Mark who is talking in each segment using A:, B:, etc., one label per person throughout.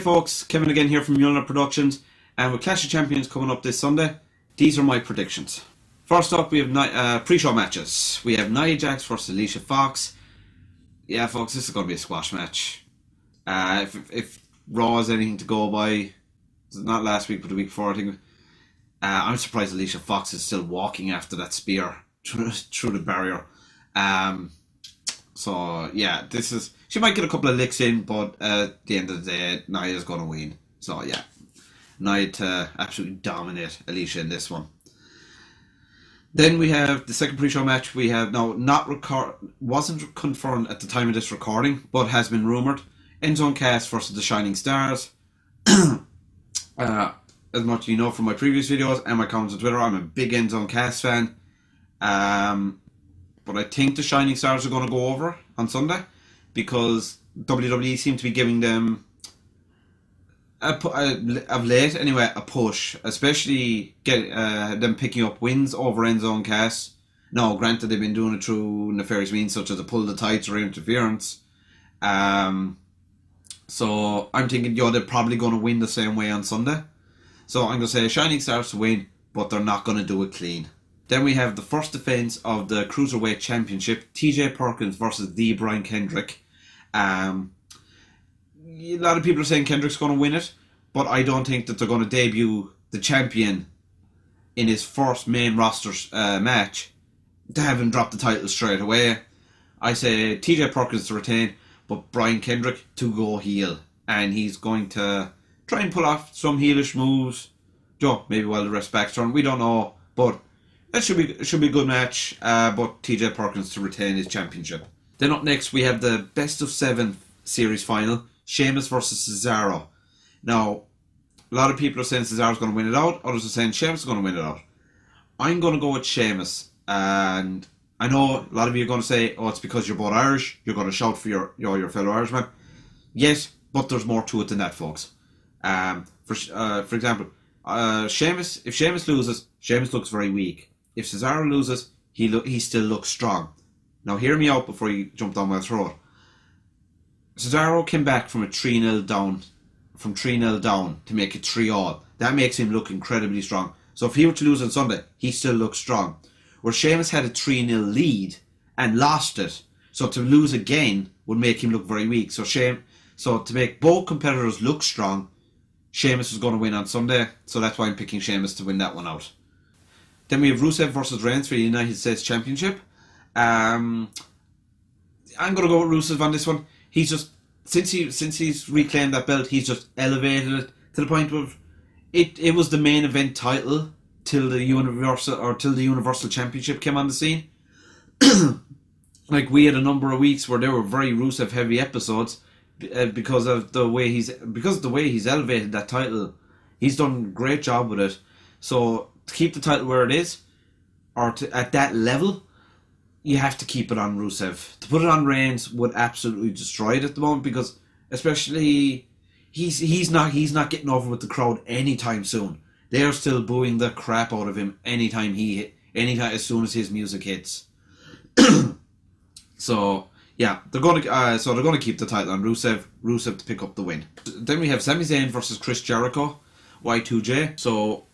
A: folks, Kevin again here from Mjolnir Productions, and with Clash of Champions coming up this Sunday, these are my predictions. First up, we have pre-show matches. We have Nia Jax versus Alicia Fox. Yeah, folks, this is going to be a squash match. If Raw is anything to go by, not last week but the week before, I think. I'm surprised Alicia Fox is still walking after that spear through the barrier. So yeah, she might get a couple of licks in, but at the end of the day, Nia's going to win. So yeah, Nia to absolutely dominate Alicia in this one. Then we have the second pre-show match. We have wasn't confirmed at the time of this recording, but has been rumoured. Endzone cast versus the Shining Stars. As much as you know from my previous videos and my comments on Twitter, I'm a big Endzone cast fan. But I think the Shining Stars are going to go over on Sunday because WWE seem to be giving them, of late anyway, a push, especially them picking up wins over Endzone cast. Now, granted, they've been doing it through nefarious means such as a pull the tights or interference. So I'm thinking, they're probably going to win the same way on Sunday. So I'm going to say Shining Stars to win, but they're not going to do it clean. Then we have the first defence of the Cruiserweight Championship, TJ Perkins versus the Brian Kendrick. A lot of people are saying Kendrick's going to win it, but I don't think that they're going to debut the champion in his first main roster match to have him drop the title straight away. I say TJ Perkins to retain, but Brian Kendrick to go heel. And he's going to try and pull off some heelish moves. Maybe while the ref's back's turned. We don't know, but it should be a good match, but TJ Perkins to retain his championship. Then up next we have the best of 7 series final, Sheamus versus Cesaro. Now, a lot of people are saying Cesaro's going to win it out, others are saying Sheamus is going to win it out. I'm going to go with Sheamus, and I know a lot of you are going to say, oh, it's because you're both Irish, you're going to shout for your fellow Irishman. Yes, but there's more to it than that, folks. For example, Sheamus, if Sheamus loses, Sheamus looks very weak. If Cesaro loses, he still looks strong. Now hear me out before you jump down my throat. Cesaro came back from a 3-0 down to make it 3-all. That makes him look incredibly strong. So if he were to lose on Sunday, he still looks strong. Where Sheamus had a 3-0 lead and lost it, so to lose again would make him look very weak. So to make both competitors look strong, Sheamus is going to win on Sunday, so that's why I'm picking Sheamus to win that one out. Then we have Rusev versus Reigns for the United States Championship. I'm going to go with Rusev on this one. He's just, since he's reclaimed that belt, he's just elevated it to the point of it was the main event title till the Universal Championship came on the scene. Like, we had a number of weeks where there were very Rusev heavy episodes because of the way he's elevated that title. He's done a great job with it. So to keep the title where it is, or at that level, you have to keep it on Rusev. To put it on Reigns would absolutely destroy it at the moment, because especially he's not getting over with the crowd anytime soon. They're still booing the crap out of him anytime as soon as his music hits. So yeah, they're going to keep the title on Rusev to pick up the win. Then we have Sami Zayn versus Chris Jericho, Y2J. So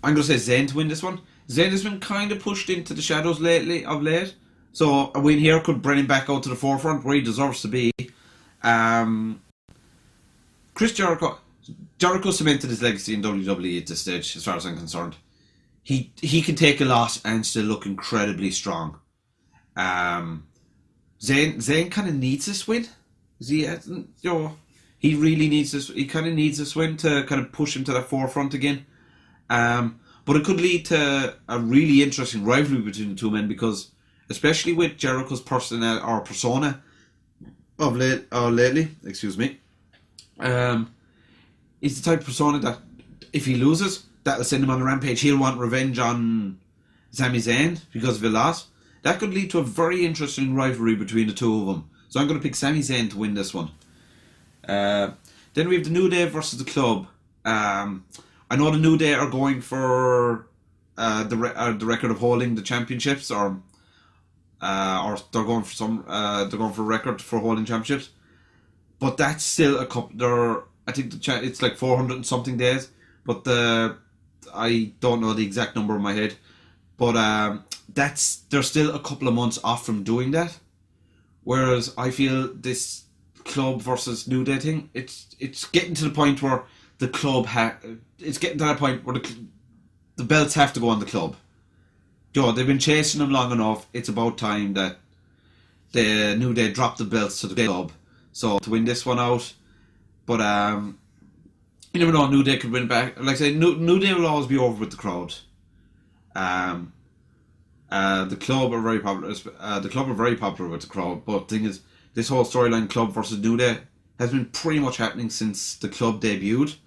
A: I'm going to say Zayn to win this one. Zayn has been kind of pushed into the shadows of late. So a win here could bring him back out to the forefront where he deserves to be. Chris Jericho cemented his legacy in WWE at this stage, as far as I'm concerned. He can take a loss and still look incredibly strong. Zayn kind of needs this win. He really needs this. He kind of needs this win to kind of push him to the forefront again. But it could lead to a really interesting rivalry between the two men, because especially with Jericho's persona of lately, he's the type of persona that if he loses, that'll send him on a rampage. He'll want revenge on Sami Zayn because of a loss. That could lead to a very interesting rivalry between the two of them. So I'm going to pick Sami Zayn to win this one. Then we have the New Day versus the Club. I know the New Day are going for the record of holding the championships, or they're going for a record for holding championships. but that's still a couple. I think it's like 400 and something days, but I don't know the exact number in my head. But they're still a couple of months off from doing that. Whereas I feel this club versus New Day thing, it's getting to the point where the club it's getting to that point where the belts have to go on the club. They've been chasing them long enough. It's about time that the New Day drop the belts to the club. So to win this one out, but you never know. New Day could win back. Like I say, New Day will always be over with the crowd. The club are very popular. The club are very popular with the crowd. But the thing is, this whole storyline, club versus New Day, has been pretty much happening since the club debuted.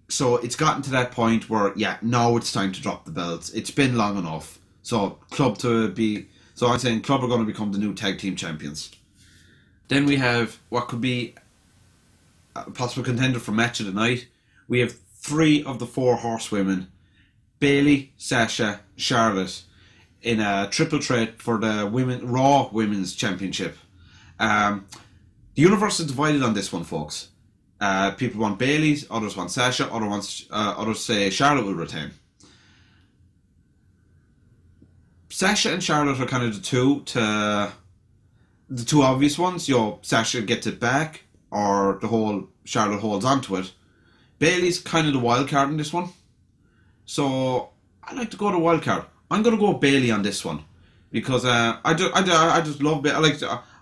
A: So it's gotten to that point where, now it's time to drop the belts. It's been long enough. So I'm saying club are going to become the new tag team champions. Then we have what could be a possible contender for match of the night. We have 3 of the 4 horsewomen, Bayley, Sasha, Charlotte, in a triple threat for the Raw Women's Championship. The universe is divided on this one, folks. People want Bayley, others want Sasha, others say Charlotte will retain. Sasha and Charlotte are kind of the two obvious ones. Sasha gets it back, or the whole Charlotte holds onto it. Bayley's kind of the wild card in this one. So I like to go to wild card. I'm going to go Bayley on this one because I just love Bayley.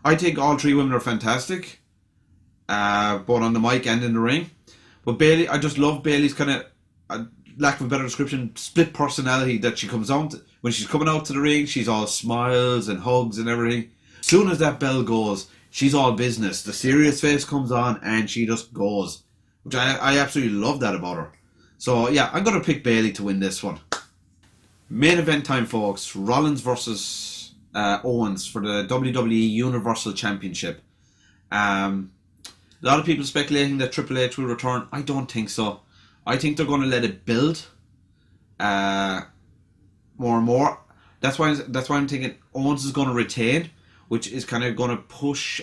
A: I think all 3 women are fantastic, both on the mic and in the ring. But Bayley, I just love Bayley's kind of, lack of a better description, split personality that she comes out when she's coming out to the ring. She's all smiles and hugs and everything. As soon as that bell goes, she's all business. The serious face comes on and she just goes, which I absolutely love that about her. So I'm going to pick Bayley to win this one. Main event time, folks. Rollins versus Owens for the WWE Universal Championship. A lot of people speculating that Triple H will return. I don't think so. I think they're going to let it build more and more. That's why I'm thinking Owens is going to retain, which is kind of going to push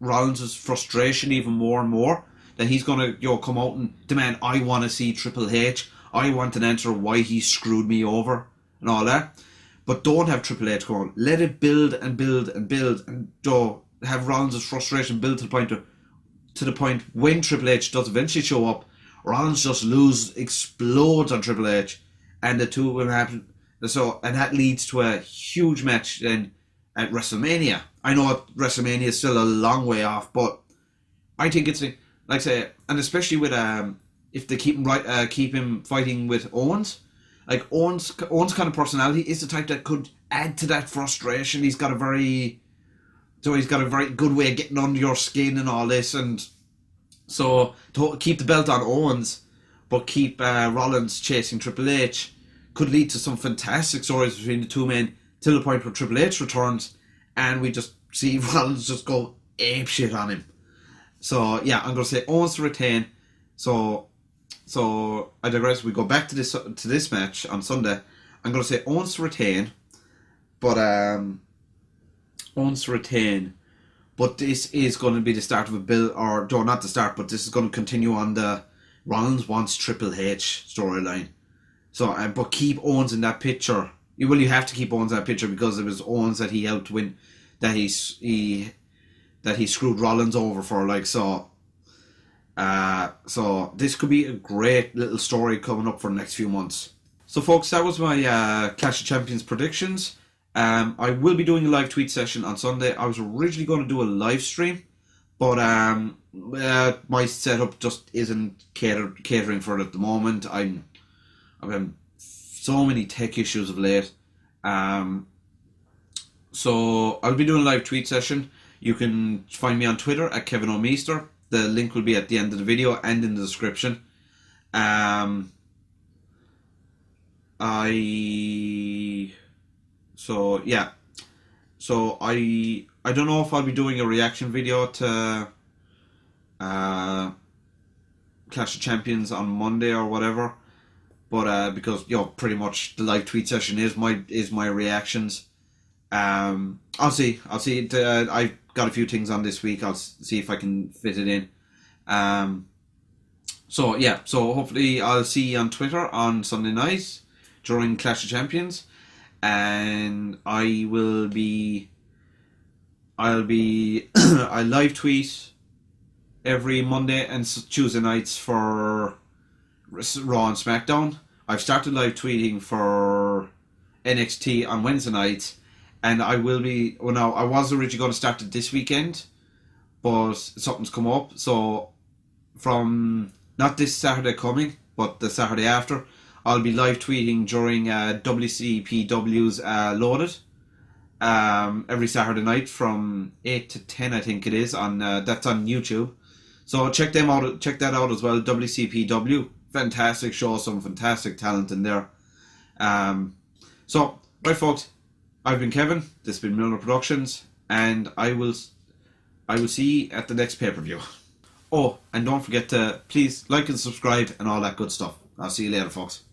A: Rollins' frustration even more and more. That he's going to come out and demand, I want to see Triple H. I want an answer why he screwed me over and all that. But don't have Triple H go on. Let it build and build and build and have Rollins' frustration build to the point when Triple H does eventually show up, Rollins just explodes on Triple H, and the two will happen. And that leads to a huge match then at WrestleMania. I know WrestleMania is still a long way off, but I think it's like I say, and especially with if they keep him fighting with Owens, like Owens kind of personality is the type that could add to that frustration. He's got a very good way of getting under your skin and all this, and so to keep the belt on Owens, but keep Rollins chasing Triple H could lead to some fantastic stories between the two men till the point where Triple H returns, and we just see Rollins just go apeshit on him. So I'm going to say Owens to retain. So I digress. We go back to this match on Sunday. I'm going to say Owens to retain, but this is going to be the start of a build, or no, not the start, but this is going to continue on the Rollins wants Triple H storyline. So, but keep Owens in that picture. You have to keep Owens in that picture because it was Owens that he helped win, that he screwed Rollins over for, so this could be a great little story coming up for the next few months. So folks, that was my Clash of Champions predictions. I will be doing a live tweet session on Sunday. I was originally going to do a live stream, but my setup just isn't catering for it at the moment. I've had so many tech issues of late. So I'll be doing a live tweet session. You can find me on Twitter at Kevin O'Meester. The link will be at the end of the video and in the description. I don't know if I'll be doing a reaction video to Clash of Champions on Monday or whatever, but because pretty much the live tweet session is my reactions. I'll see. got a few things on this week. I'll see if I can fit it in. So hopefully I'll see you on Twitter on Sunday night during Clash of Champions, and I'll live tweet every Monday and Tuesday nights for Raw and SmackDown. I've started live tweeting for NXT on Wednesday nights, and I will be. Well, now I was originally going to start it this weekend, but something's come up. So from not this Saturday coming, but the Saturday after, I'll be live tweeting during WCPW's Loaded every Saturday night from 8 to 10, I think it is. That's on YouTube. So check that out as well. WCPW, fantastic show, some fantastic talent in there. So right, folks, I've been Kevin. This has been Miller Productions, and I will see you at the next pay-per-view. Oh, and don't forget to please like and subscribe and all that good stuff. I'll see you later, folks.